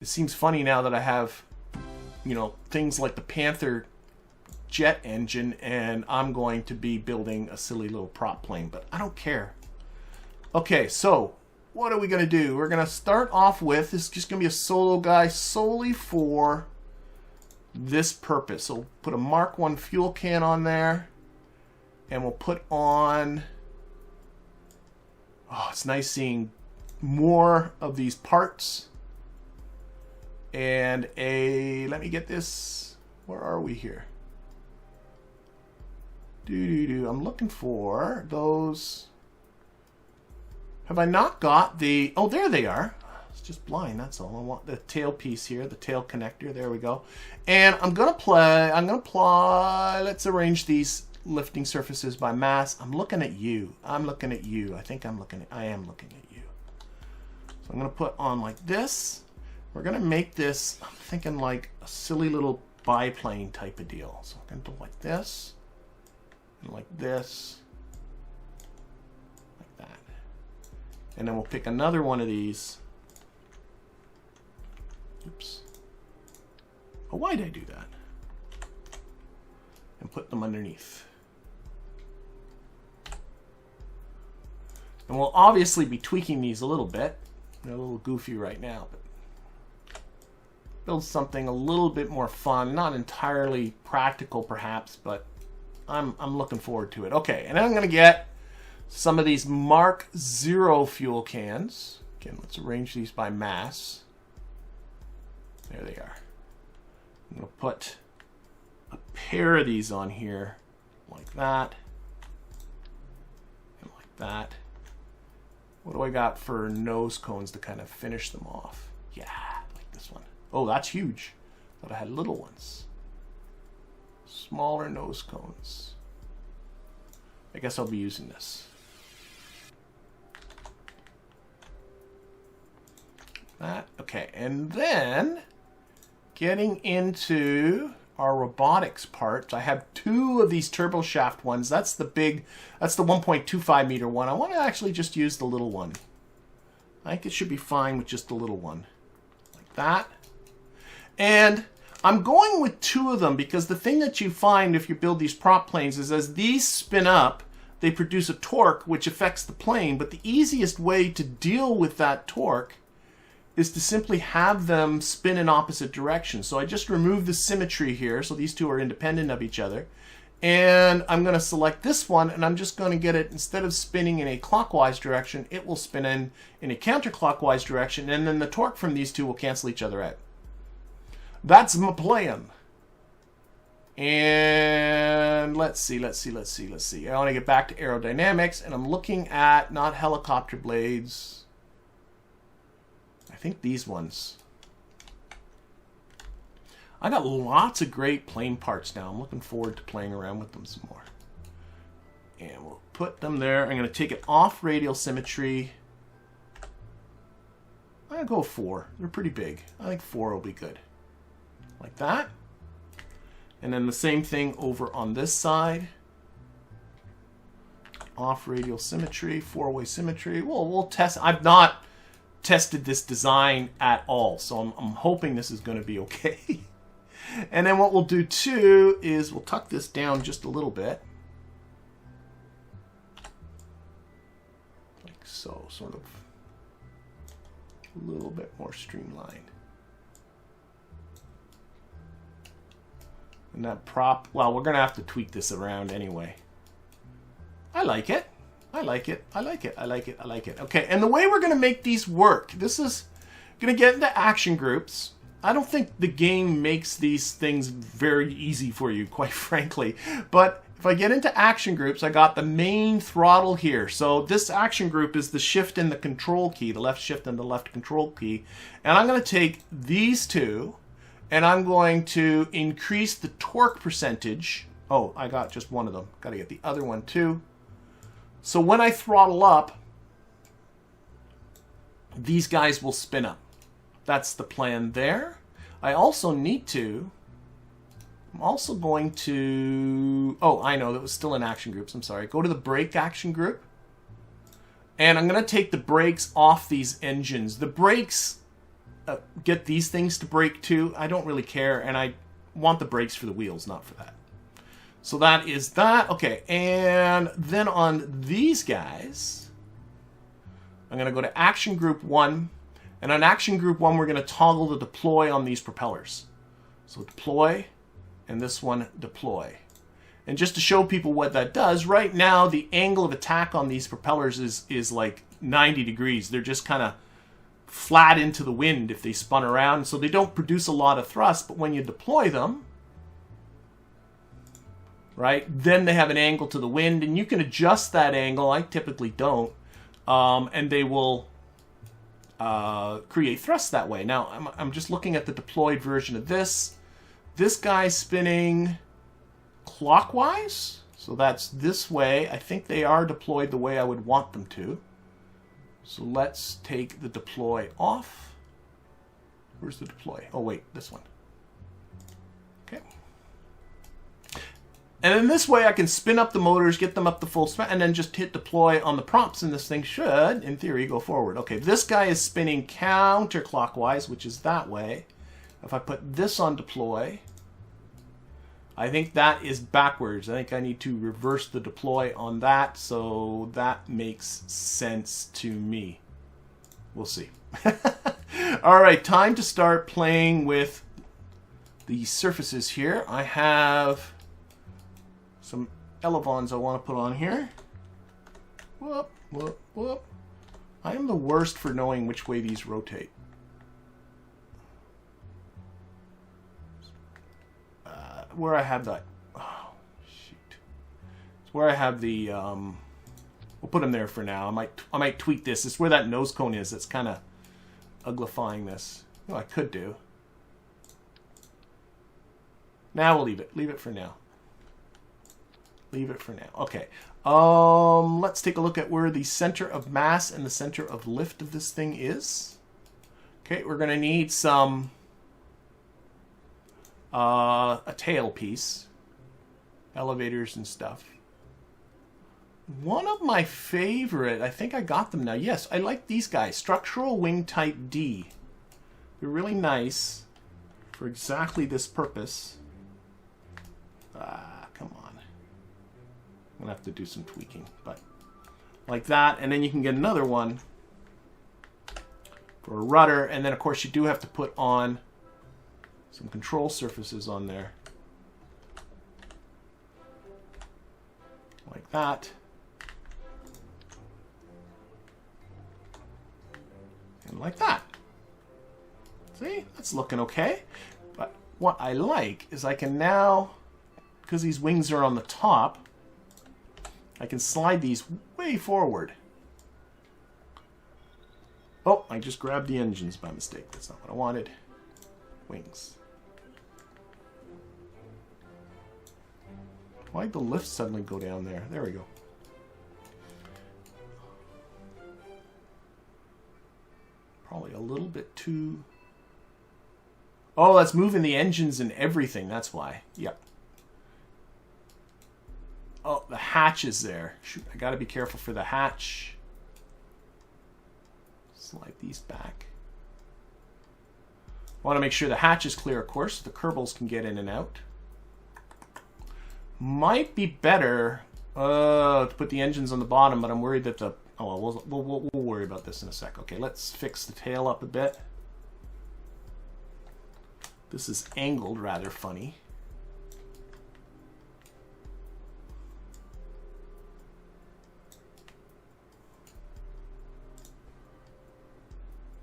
It seems funny now that I have, you know, things like the Panther jet engine, and I'm going to be building a silly little prop plane, but I don't care. Okay, so what are we going to do? We're going to start off with, this is just going to be a solo guy solely for this purpose. So we'll put a Mark 1 fuel can on there, and we'll put on, oh, it's nice seeing more of these parts. And let me get this, where are we here? I'm looking for those. Have I not got the, oh, there they are. It's just blind, that's all. I want the tail piece here, the tail connector, there we go. And I'm gonna apply, let's arrange these lifting surfaces by mass. I'm looking at you. I am looking at you. So I'm gonna put on like this. We're gonna make this, I'm thinking like a silly little biplane type of deal. So I'm gonna do like this, and like this, like that. And then we'll pick another one of these. Oops. Oh, why did I do that? And put them underneath. And we'll obviously be tweaking these a little bit. They're a little goofy right now, but build something a little bit more fun, not entirely practical perhaps, but I'm looking forward to it. Okay, and then I'm going to get some of these Mark 0 fuel cans. Again, let's arrange these by mass. There they are. I'm going to put a pair of these on here like that and like that. What do I got for nose cones to kind of finish them off? Yeah, like this one. Oh, that's huge. Thought I had little ones. Smaller nose cones. I guess I'll be using this. That, okay, and then getting into our robotics parts, I have two of these turbo shaft ones. That's the big, that's the 1.25 meter one. I want to actually just use the little one. I think it should be fine with just the little one. Like that. And I'm going with two of them because the thing that you find if you build these prop planes is as these spin up, they produce a torque which affects the plane. But the easiest way to deal with that torque is to simply have them spin in opposite directions. So I just remove the symmetry here, so these two are independent of each other. And I'm going to select this one, and I'm just going to get it, instead of spinning in a clockwise direction, it will spin in a counterclockwise direction, and then the torque from these two will cancel each other out. That's my plan. And let's see. I want to get back to aerodynamics, and I'm looking at not helicopter blades. I think these ones. I got lots of great plane parts now. I'm looking forward to playing around with them some more. And we'll put them there. I'm going to take it off radial symmetry. I'm going to go 4. They're pretty big. I think 4 will be good. Like that. And then the same thing over on this side. Off radial symmetry, 4-way symmetry. Well, we'll test. I've not tested this design at all, so I'm hoping this is going to be okay. And then what we'll do too is we'll tuck this down just a little bit. Like so, sort of a little bit more streamlined. And that prop, well, we're going to have to tweak this around anyway. I like it. I like it. Okay, and the way we're going to make these work, this is going to get into action groups. I don't think the game makes these things very easy for you, quite frankly. But if I get into action groups, I got the main throttle here. So this action group is the shift and the control key, the left shift and the left control key. And I'm going to take these two, and I'm going to increase the torque percentage. Oh, I got just one of them. Got to get the other one too. So when I throttle up, these guys will spin up. That's the plan there. I also need to, I'm also going to, oh, I know, that was still in action groups. I'm sorry. Go to the brake action group. And I'm going to take the brakes off these engines. The brakes get these things to brake too. I don't really care, and I want the brakes for the wheels, not for that. So that is that. Okay, and then on these guys, I'm going to go to Action Group 1. And on Action Group 1, we're going to toggle the deploy on these propellers. So deploy, and this one deploy. And just to show people what that does, right now the angle of attack on these propellers is like 90 degrees. They're just kind of flat into the wind if they spun around. So they don't produce a lot of thrust, but when you deploy them, right, then they have an angle to the wind, and you can adjust that angle. I typically don't. And they will create thrust that way. Now, I'm just looking at the deployed version of this. This guy's spinning clockwise, so that's this way. I think they are deployed the way I would want them to. So let's take the deploy off. Where's the deploy? Oh, wait, this one. Okay. And then this way I can spin up the motors, get them up to full speed, and then just hit deploy on the prompts, and this thing should, in theory, go forward. Okay, this guy is spinning counterclockwise, which is that way. If I put this on deploy, I think that is backwards. I think I need to reverse the deploy on that, so that makes sense to me. We'll see. All right, time to start playing with the surfaces here. I have some elevons I want to put on here. Whoop, whoop, whoop. I am the worst for knowing which way these rotate. Where I have that. Oh, shoot. It's where I have the. We'll put them there for now. I might tweak this. It's where that nose cone is. That's kind of uglifying this. Oh, I could do. Now we'll leave it. Leave it for now. Leave it for now. Okay. Let's take a look at where the center of mass and the center of lift of this thing is. Okay, we're going to need some a tail piece, elevators and stuff. One of my favorite, I think I got them now. Yes, I like these guys. Structural Wing Type D. They're really nice for exactly this purpose. Come on. I'm going to have to do some tweaking, but like that. And then you can get another one for a rudder. And then, of course, you do have to put on some control surfaces on there. Like that. And like that. See? That's looking okay. But what I like is I can now, because these wings are on the top, I can slide these way forward. Oh, I just grabbed the engines by mistake. That's not what I wanted. Wings. Why'd the lift suddenly go down there? There we go. Probably a little bit too... Oh, that's moving the engines and everything. That's why. Yep. Oh, the hatch is there. Shoot, I gotta be careful for the hatch. Slide these back. I want to make sure the hatch is clear, of course, so the Kerbals can get in and out. Might be better to put the engines on the bottom, but I'm worried that the... Oh, well, we'll worry about this in a sec. Okay, let's fix the tail up a bit. This is angled rather funny.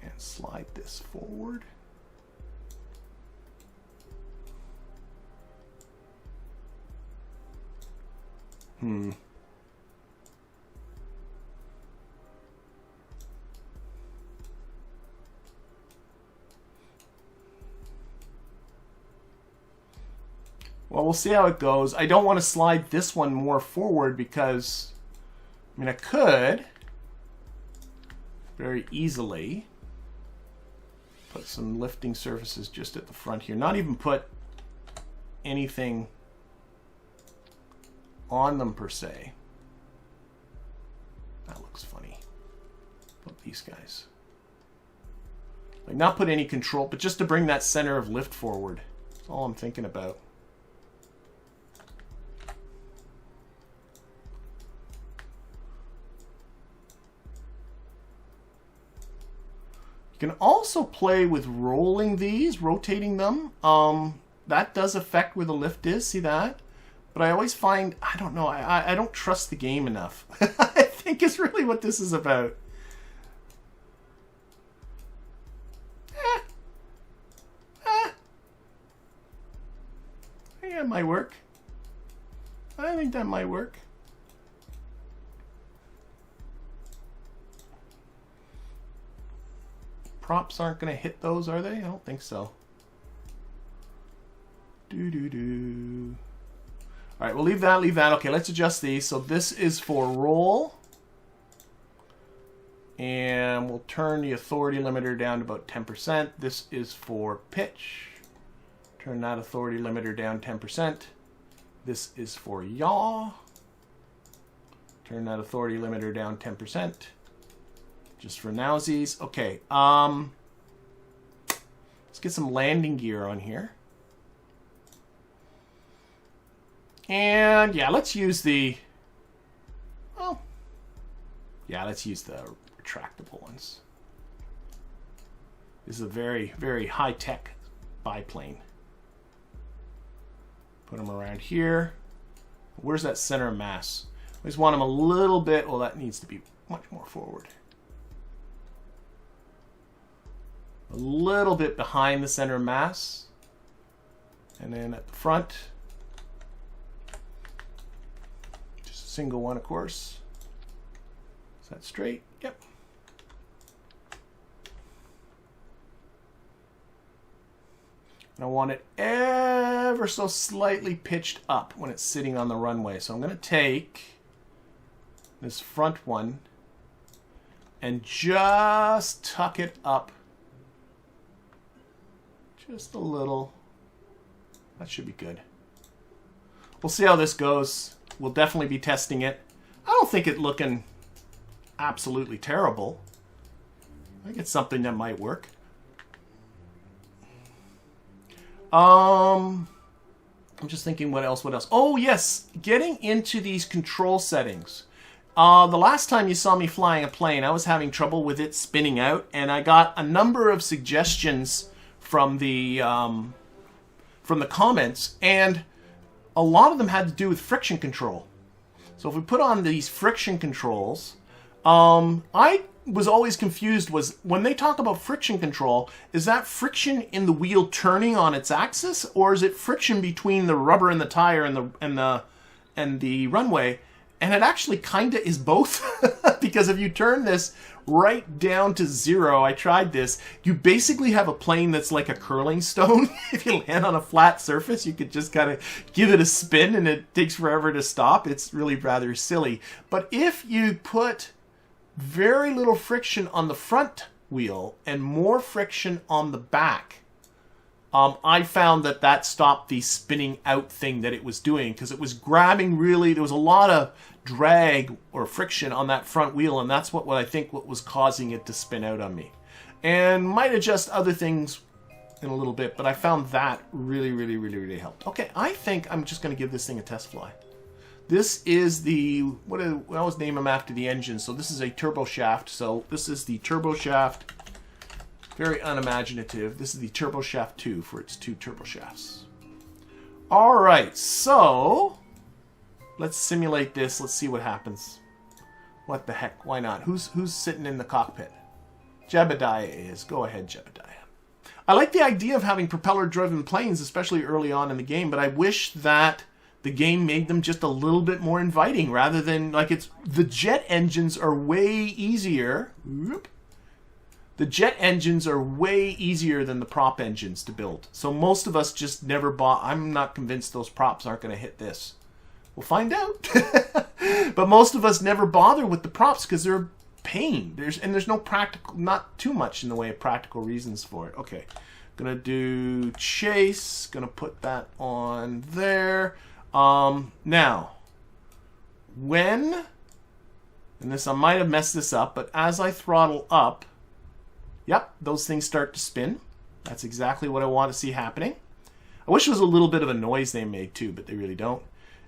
And slide this forward. Well, we'll see how it goes. I don't want to slide this one more forward because, I mean, I could very easily put some lifting surfaces just at the front here. Not even put anything on them per se. That looks funny. Put these guys Like not put any control, but just to bring that center of lift forward. That's all I'm thinking about. You can also play with rolling these, rotating them. That does affect where the lift is, see that? But I always find, I don't know, I don't trust the game enough. I think is really what this is about. Yeah, it might work. I think that might work. Props aren't going to hit those, are they? I don't think so. All right, we'll leave that, leave that. Okay, let's adjust these. So this is for roll. And we'll turn the authority limiter down to about 10%. This is for pitch. Turn that authority limiter down 10%. This is for yaw. Turn that authority limiter down 10%. Just for nowsies. Okay, let's get some landing gear on here. And yeah, let's use the, well, yeah, let's use the retractable ones. This is a very, very high-tech biplane. Put them around here. Where's that center of mass? We just want them a little bit, well, that needs to be much more forward. A little bit behind the center of mass. And then at the front, just a single one, of course. Is that straight? Yep. And I want it ever so slightly pitched up when it's sitting on the runway. So I'm going to take this front one and just tuck it up just a little. That should be good. We'll see how this goes. We'll definitely be testing it. I don't think it's looking absolutely terrible. I think it's something that might work. I'm just thinking what else. Oh yes, getting into these control settings. The last time you saw me flying a plane, I was having trouble with it spinning out, and I got a number of suggestions from the comments, and a lot of them had to do with friction control. So if we put on these friction controls, I was always confused was when they talk about friction control, is that friction in the wheel turning on its axis, or is it friction between the rubber and the tire and the runway? And it actually kind of is both, because if you turn this right down to 0, I tried this, you basically have a plane that's like a curling stone. If you land on a flat surface, you could just kind of give it a spin and it takes forever to stop. It's really rather silly. But if you put very little friction on the front wheel and more friction on the back, I found that stopped the spinning out thing that it was doing, because it was grabbing really, there was a lot of drag or friction on that front wheel, and that's what I think what was causing it to spin out on me. And might adjust other things in a little bit, but I found that really helped. Okay, I think I'm just going to give this thing a test fly. This is the, I always name them after the engine, so this is a turbo shaft. So this is the turbo shaft. Very unimaginative. This is the turbo shaft 2 for its 2 turbo shafts. All right, so let's simulate this. Let's see what happens. What the heck? Why not? Who's sitting in the cockpit? Jebediah is. Go ahead, Jebediah. I like the idea of having propeller-driven planes, especially early on in the game, but I wish that the game made them just a little bit more inviting, rather than like it's the jet engines are way easier. Whoop. The jet engines are way easier than the prop engines to build. So most of us just never bought. I'm not convinced those props aren't going to hit this. We'll find out. But most of us never bother with the props because they're a pain. There's no practical, not too much in the way of practical reasons for it. Okay, gonna do chase. Gonna put that on there. Now, when, and this I might have messed this up, but as I throttle up, Yep, those things start to spin. That's exactly what I want to see happening. I wish it was a little bit of a noise they made too, but they really don't.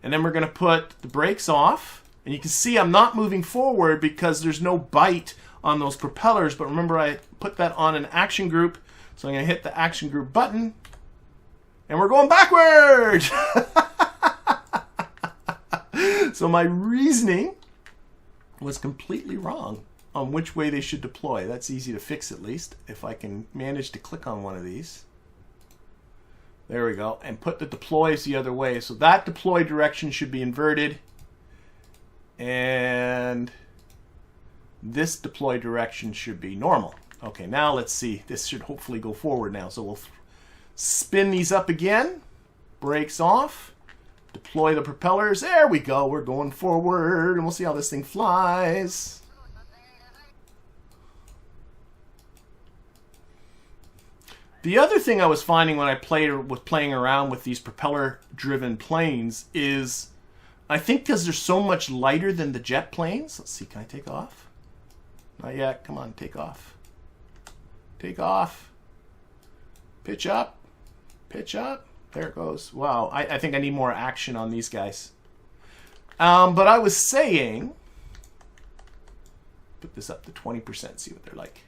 And then we're going to put the brakes off. And you can see I'm not moving forward because there's no bite on those propellers. But remember, I put that on an action group. So I'm going to hit the action group button. And we're going backward! So my reasoning was completely wrong on which way they should deploy. That's easy to fix, at least, if I can manage to click on one of these. There we go. And put the deploys the other way. So that deploy direction should be inverted. And this deploy direction should be normal. Okay, now let's see. This should hopefully go forward now. So we'll spin these up again. Brakes off. Deploy the propellers. There we go. We're going forward. And we'll see how this thing flies. The other thing I was finding when I playing around with these propeller-driven planes is, I think because they're so much lighter than the jet planes. Let's see, can I take off? Not yet. Come on, take off. Take off. Pitch up. Pitch up. There it goes. Wow, I think I need more action on these guys. But I was saying, put this up to 20%, see what they're like.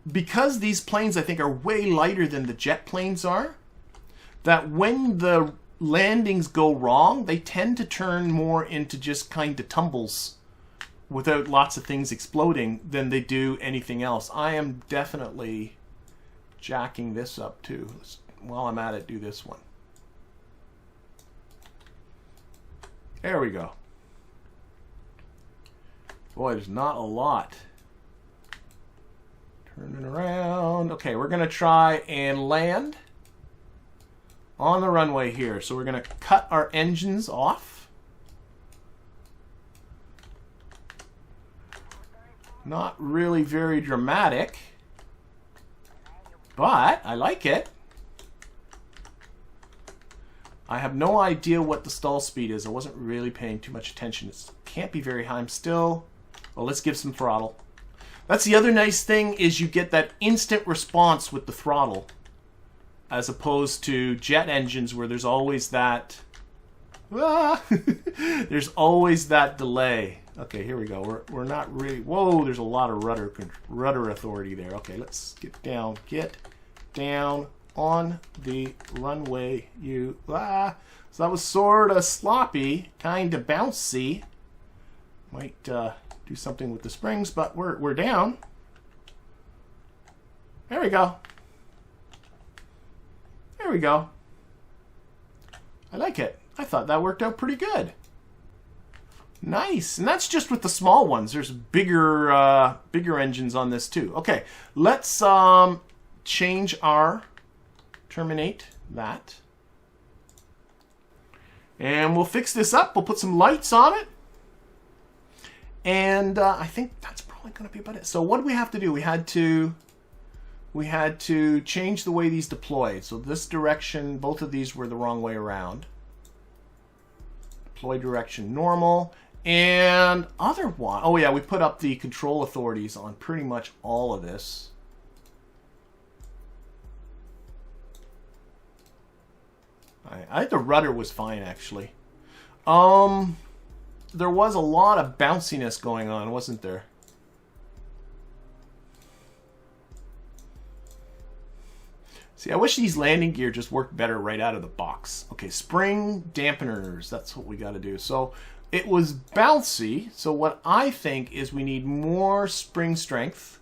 Because these planes, I think, are way lighter than the jet planes are, that when the landings go wrong, they tend to turn more into just kind of tumbles without lots of things exploding than they do anything else. I am definitely jacking this up too. While I'm at it, do this one. There we go. Boy, there's not a lot. Turning around. Okay, we're going to try and land on the runway here. So we're going to cut our engines off. Not really very dramatic, but I like it. I have no idea what the stall speed is. I wasn't really paying too much attention. It can't be very high. I'm still... Well, let's give some throttle. That's the other nice thing, is you get that instant response with the throttle, as opposed to jet engines where there's always that... there's always that delay. Okay, here we go. We're not really... Whoa, there's a lot of rudder authority there. Okay, let's get down. Get down on the runway. So that was sort of sloppy, kind of bouncy. Might do something with the springs, but we're down. There we go. There we go. I like it. I thought that worked out pretty good. Nice. And that's just with the small ones. There's bigger bigger engines on this too. Okay, let's change our terminate that. And we'll fix this up. We'll put some lights on it. And I think that's probably going to be about it. So what do we have to do? We had to change the way these deployed. So this direction, both of these were the wrong way around. Deploy direction normal. And other one, oh yeah, we put up the control authorities on pretty much all of this. I think the rudder was fine, actually. There was a lot of bounciness going on, wasn't there? See, I wish these landing gear just worked better right out of the box. Okay, spring dampeners, that's what we got to do. So it was bouncy, so what I think is we need more spring strength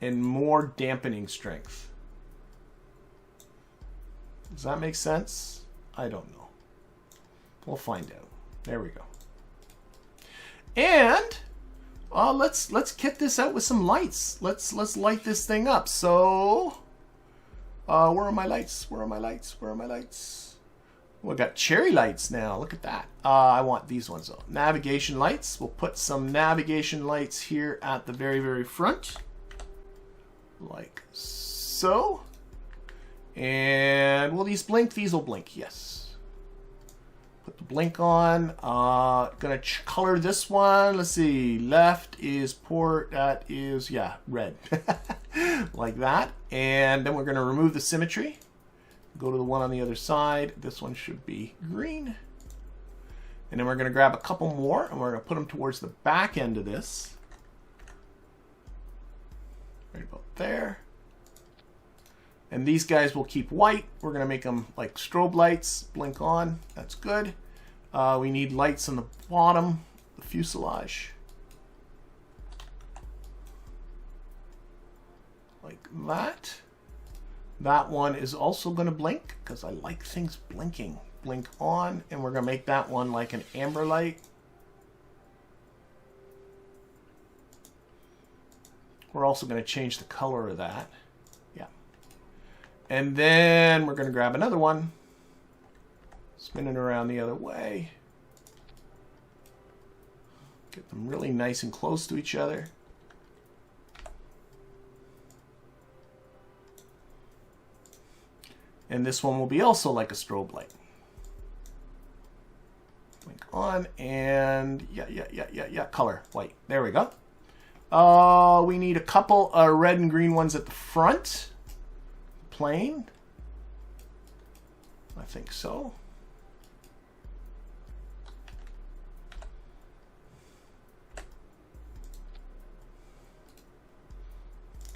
and more dampening strength. Does that make sense? I don't know. We'll find out. There we go. And let's kit this out with some lights. Let's light this thing up. So where are my lights? Where are my lights? Where are my lights? Well, I got cherry lights now. Look at that. I want these ones though. Navigation lights. We'll put some navigation lights here at the very, very front. Like so. And will these blink? These will blink, yes. Put the blink on. Gonna color this one. Let's see. Left is port. That is, yeah, red. Like that. And then we're gonna remove the symmetry. Go to the one on the other side. This one should be green. And then we're gonna grab a couple more and we're gonna put them towards the back end of this. Right about there. And these guys will keep white. We're going to make them like strobe lights. Blink on. That's good. We need lights on the bottom, the fuselage. Like that. That one is also going to blink because I like things blinking. Blink on. And we're going to make that one like an amber light. We're also going to change the color of that. Yeah. And then we're going to grab another one. Spin it around the other way. Get them really nice and close to each other. And this one will be also like a strobe light. Blink on and yeah, color, white. There we go. We need a couple red and green ones at the front. Plain. I think so.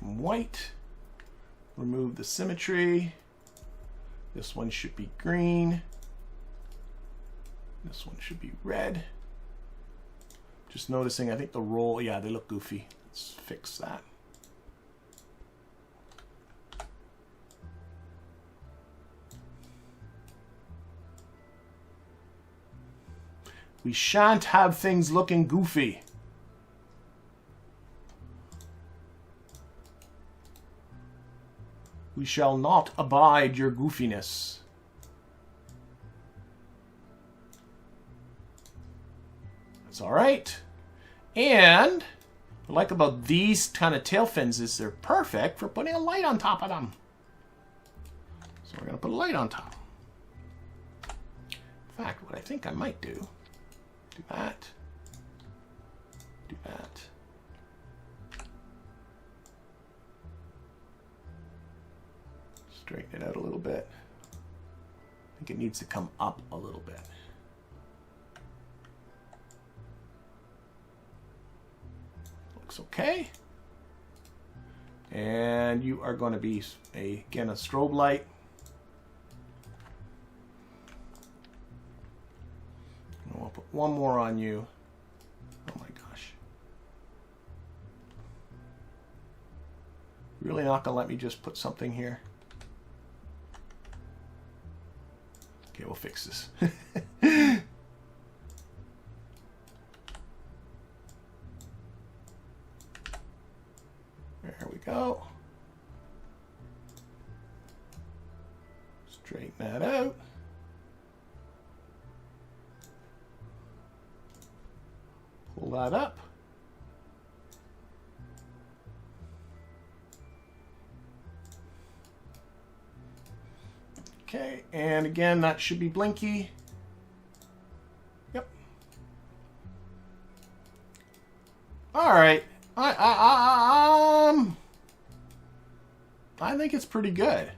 White. Remove the symmetry. This one should be green. This one should be red. Just noticing, I think the roll, yeah, they look goofy. Let's fix that. We shan't have things looking goofy. We shall not abide your goofiness. That's all right. And what I like about these kind of tail fins is they're perfect for putting a light on top of them. So we're going to put a light on top. In fact, what I think I might do that, do that. Straighten it out a little bit. I think it needs to come up a little bit. Looks okay. And you are going to be, again, a strobe light. I'll put one more on you. Oh my gosh. Really not going to let me just put something here? Okay, we'll fix this. There we go. Straighten that out. Pull that up. Okay, and again, that should be blinky. Yep. All right. I think it's pretty good.